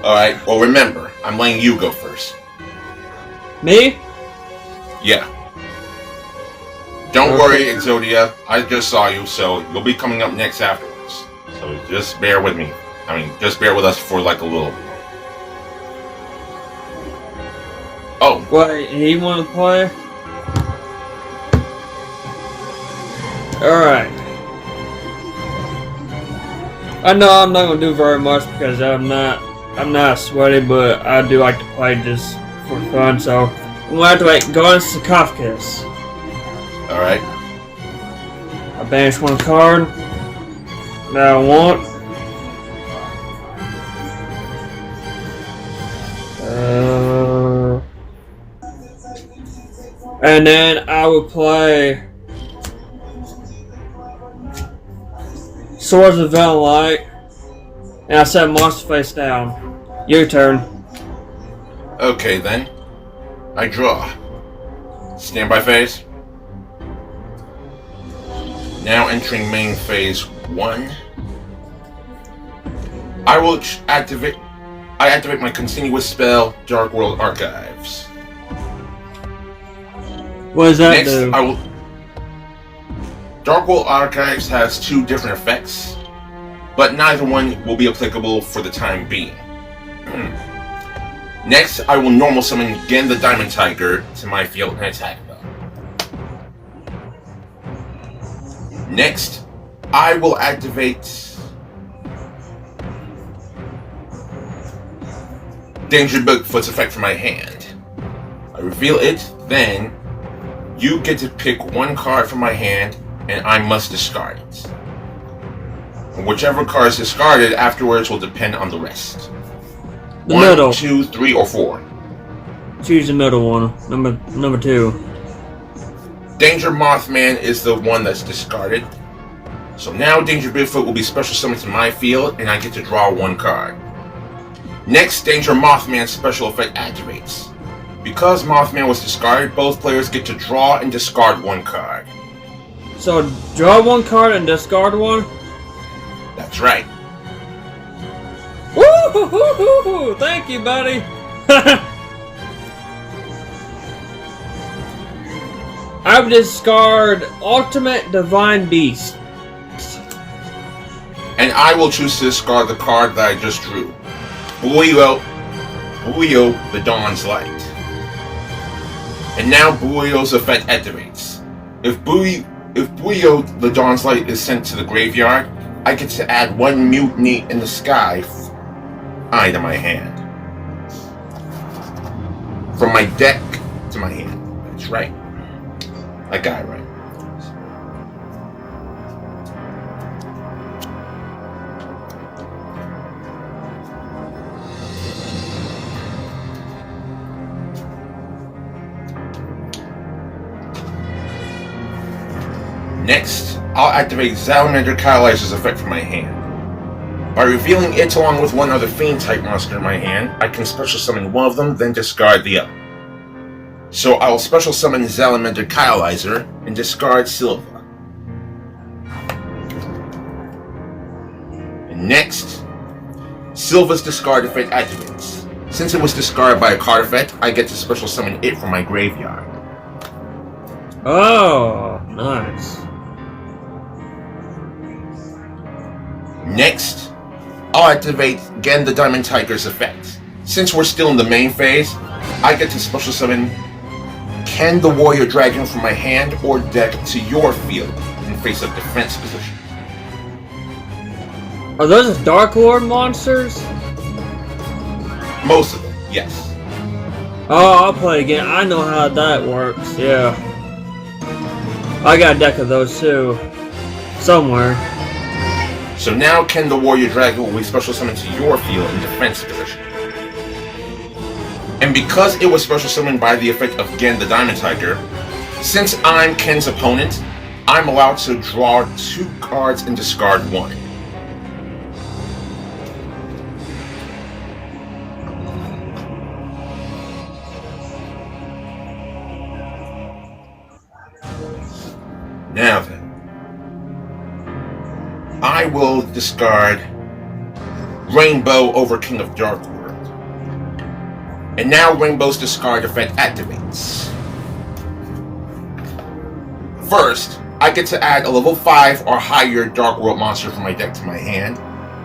Alright, well remember, I'm letting you go first. Me? Yeah. Don't Okay. worry, Exodia. I just saw you, so you'll be coming up next afterwards. So just bear with me. Just bear with us for like a little. Oh. Wait, he want to play? Alright. I know I'm not gonna do very much because I'm not sweaty, but I do like to play just for fun, so I'm gonna have to wait. Go on sarcophagus. Alright. I banish one card that I want. And then I would play Swords of Venom Light, and I set monster face down. Your turn. Okay then. I draw. Standby phase. Now entering main phase 1. I will activate my continuous spell, Dark World Archives. What does that Next, do? Dark World Archives has 2 different effects, but neither one will be applicable for the time being. Next, I will normal summon again the Diamond Tiger to my field and attack them. Next, I will activate Danger Bigfoot's effect from my hand. I reveal it, then you get to pick one card from my hand, and I must discard it. And whichever card is discarded afterwards will depend on the rest. The 1, middle. 2, 3, or 4. Choose the middle one. Number 2. Danger Mothman is the one that's discarded. So now Danger Bigfoot will be special summoned to my field, and I get to draw 1 card. Next, Danger Mothman's special effect activates. Because Mothman was discarded, both players get to draw and discard 1 card. So draw 1 card and discard 1? That's right. Woo-hoo-hoo-hoo-hoo! Thank you, buddy! I would discard Ultimate Divine Beast. And I will choose to discard the card that I just drew. Buoyo the Dawn's Light. And now Buoyo's effect activates. If Buoyo the Dawn's Light is sent to the graveyard, I get to add 1 Mutiny in the Sky eye to my hand. From my deck to my hand. That's right. I got it right. Next, I'll activate Salamander Catalyzer's effect from my hand. By revealing it along with 1 other Fiend-type monster in my hand, I can special summon one of them, then discard the other. So I'll special summon Salamander Catalyzer and discard Silva. And next, Silva's discard effect activates. Since it was discarded by a card effect, I get to special summon it from my graveyard. Oh, nice. Next, I'll activate again the Diamond Tiger's effect. Since we're still in the main phase, I get to special summon Ken the Warrior Dragon from my hand or deck to your field in face-up defense position. Are those Dark Lord monsters? Most of them, yes. Oh, I'll play again. I know how that works, yeah. I got a deck of those too. Somewhere. So now Ken the Warrior Dragon will be special summoned to your field in defense position. And because it was special summoned by the effect of Gen the Diamond Tiger, since I'm Ken's opponent, I'm allowed to draw 2 cards and discard 1. Now then, I will discard Rainbow over King of Dark War. And now Rainbow's discard effect activates. First, I get to add a level 5 or higher Dark World monster from my deck to my hand,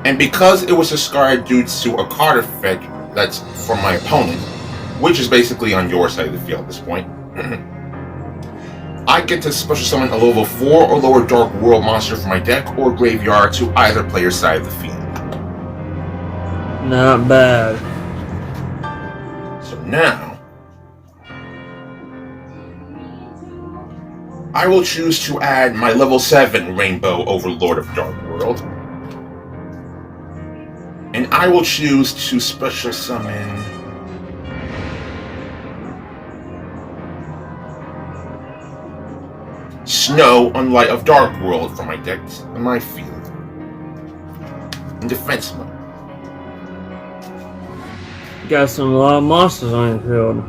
and because it was discarded due to a card effect that's from my opponent, which is basically on your side of the field at this point, I get to special summon a level 4 or lower Dark World monster from my deck or graveyard to either player's side of the field. Not bad. So now, I will choose to add my level 7 Rainbow Overlord of Dark World. And I will choose to special summon Snow on Light of Dark World from my deck in my field. In defense mode. You got a lot of monsters on your field.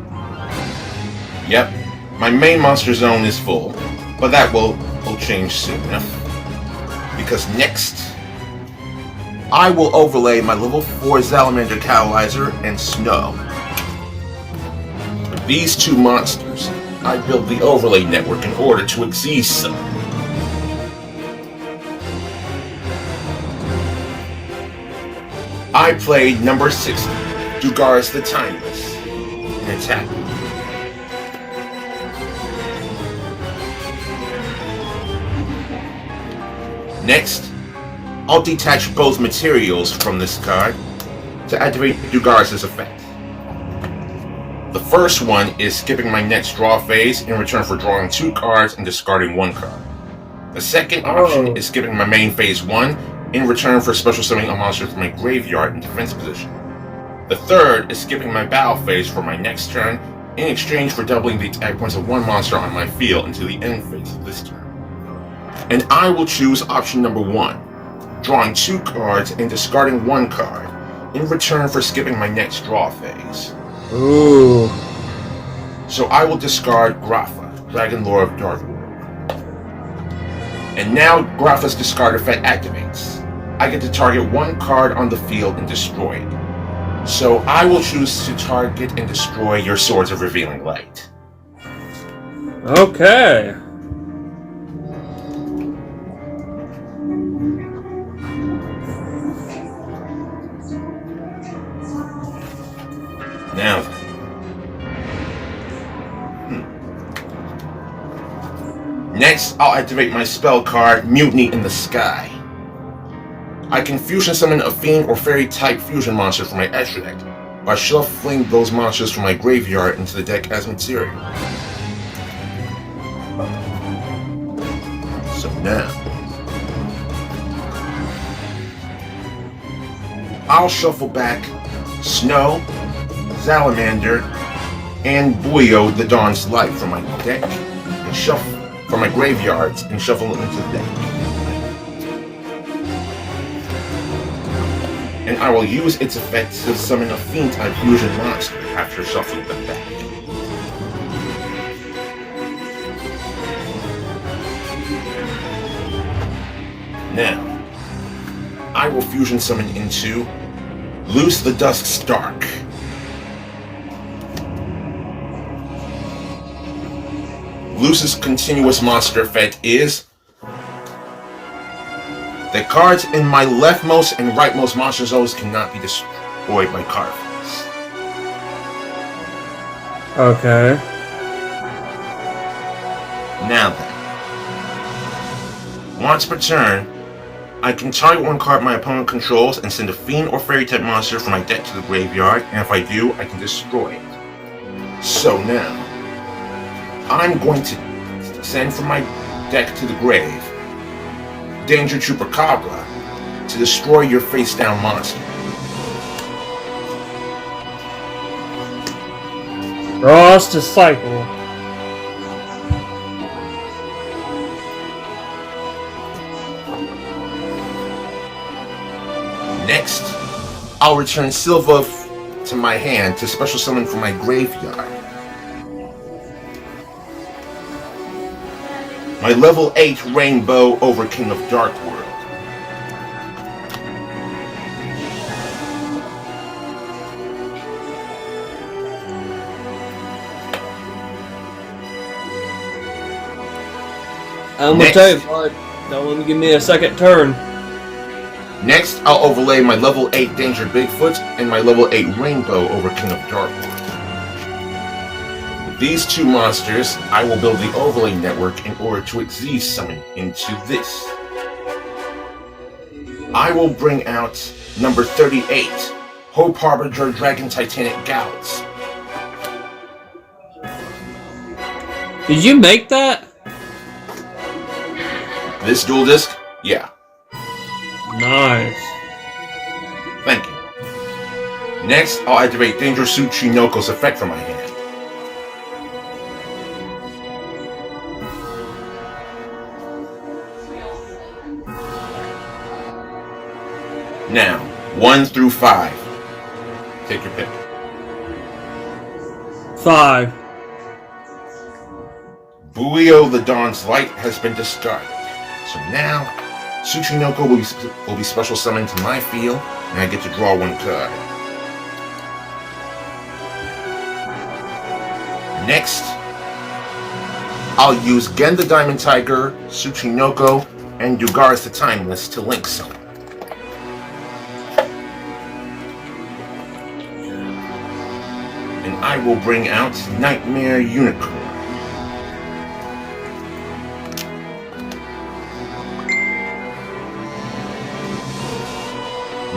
Yep, my main monster zone is full, but that will change soon enough. Because next, I will overlay my level 4 Salamander Catalyzer and Snow. With these two monsters, I build the overlay network in order to exceed some. I played number 60, Dugaris the Timeless, in attack. Next, I'll detach both materials from this card to activate Dugaris' effect. The first one is skipping my next draw phase in return for drawing 2 cards and discarding 1 card. The second option is skipping my main phase 1 in return for special summoning a monster from my graveyard in defense position. The third is skipping my battle phase for my next turn in exchange for doubling the attack points of 1 monster on my field until the end phase of this turn. And I will choose option number 1, drawing 2 cards and discarding 1 card in return for skipping my next draw phase. Ooh. So I will discard Grapha, Dragon Lord of Dark World. And now Grapha's discard effect activates. I get to target 1 card on the field and destroy it. So I will choose to target and destroy your Swords of Revealing Light. Okay. Now, next, I'll activate my spell card, Mutiny in the Sky. I can fusion summon a Fiend or Fairy type fusion monster from my extra deck by shuffling those monsters from my graveyard into the deck as material. So now, I'll shuffle back Snow, Salamander, and Buoyo the Dawn's Light from my deck, and shuffle from my graveyards and shuffle it into the deck. And I will use its effect to summon a Fiend type fusion monster after shuffling them back. Now, I will fusion summon into Loose the Dusk's Dark. Loose's continuous monster effect is the cards in my leftmost and rightmost monster zones cannot be destroyed by card effects. Okay. Now then, once per turn, I can target 1 card my opponent controls and send a Fiend or Fairy type monster from my deck to the graveyard, and if I do, I can destroy it. So now, I'm going to send from my deck to the grave Danger Chupacabra to destroy your face-down monster. Frost Disciple. Next, I'll return Silva to my hand to special summon from my graveyard. My level 8 Rainbow over King of Dark World. I'm gonna tell you, bud. Don't let me give me a second turn. Next, I'll overlay my level 8 Danger Bigfoot and my level 8 Rainbow over King of Darkwood. With these two monsters, I will build the overlay network in order to Z-summon into this. I will bring out number 38, Hope Harbinger Dragon Titanic Gals. Did you make that? This dual disc? Yeah. Nice. Thank you. Next, I'll activate Danger Tsuchinoko's effect from my hand. Now, 1 through 5. Take your pick. 5. Buio the Dawn's Light has been discarded. So now, Tsuchinoko will be special summoned to my field, and I get to draw 1 card. Next, I'll use Gen the Diamond Tiger, Tsuchinoko, and Dugaris the Timeless to link summon. And I will bring out Nightmare Unicorn.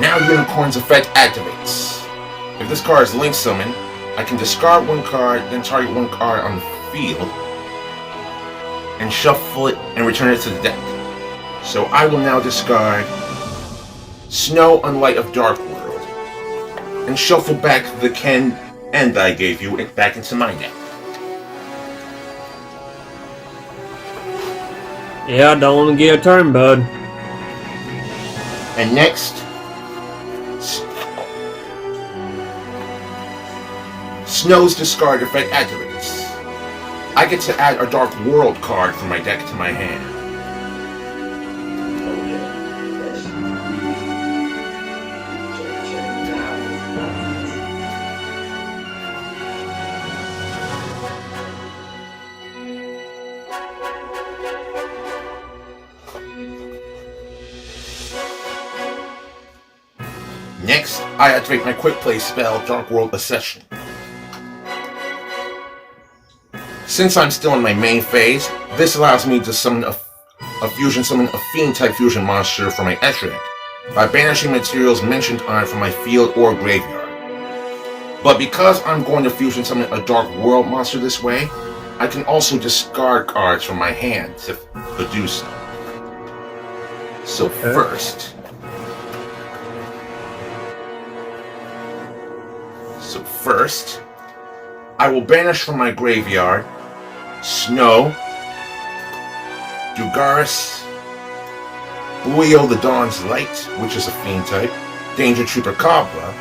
Now Unicorn's effect activates. If this card is link summoned, I can discard 1 card, then target 1 card on the field, and shuffle it and return it to the deck. So I will now discard Snow and Light of Dark World, and shuffle back the Ken End I gave you back into my deck. Yeah, don't want to get a turn, bud. And next, Snow's discard effect activates. I get to add a Dark World card from my deck to my hand. Next, I activate my quick play spell, Dark World Accession. Since I'm still in my main phase, this allows me to summon a Fiend-type fusion monster from my extra deck by banishing materials mentioned on it from my field or graveyard. But because I'm going to fusion summon a Dark World monster this way, I can also discard cards from my hand to do so. So first, I will banish from my graveyard Snow, Dugaris, Buio the Dawn's Light, which is a Fiend type, Danger Chupacabra,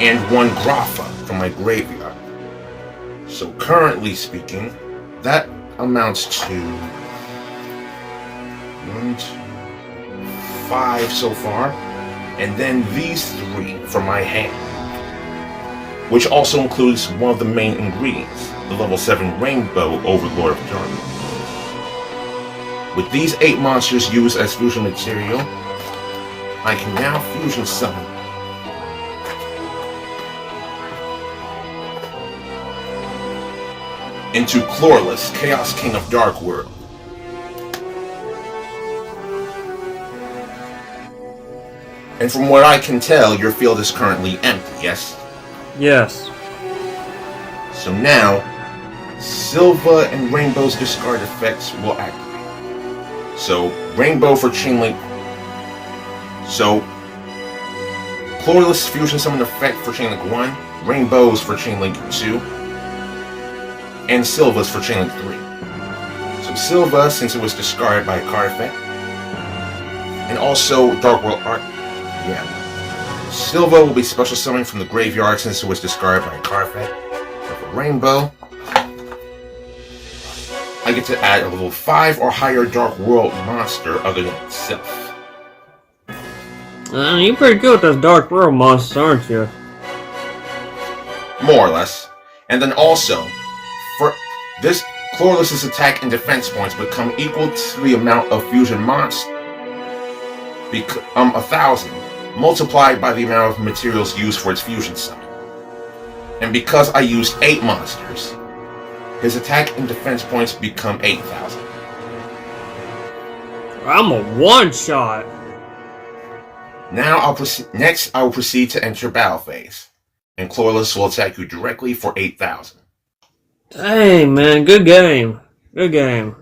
and 1 Grapha from my graveyard. So currently speaking, that amounts to 1, 2, 5 so far, and then these 3 from my hand, which also includes one of the main ingredients, the level 7 Rainbow Overlord of Darkness. With these 8 monsters used as fusion material, I can now fusion summon into Chlorless, Chaos King of Dark World. And from what I can tell, your field is currently empty, yes? Yes. So now, Silva and Rainbow's discard effects will activate. So, Rainbow for Chainlink. So, Chlorless Fusion Summon effect for Chainlink 1, Rainbow's for Chainlink 2, and Silva's for Chainlink 3. So Silva, since it was discarded by a card effect, and also Dark World Art, yeah. Silva will be special summoned from the graveyard since it was discarded by a card effect. But for Rainbow, I get to add a level 5 or higher Dark World monster other than itself. You're pretty good with those Dark World monsters, aren't you? More or less. And then also, This Chlorlus's attack and defense points become equal to the amount of fusion monster. 1,000, multiplied by the amount of materials used for its fusion summon. And because I used 8 monsters, his attack and defense points become 8,000. I'm a one-shot. Now Next, I will proceed to enter battle phase, and Chlorlus will attack you directly for 8,000. Dang, man, good game. Good game.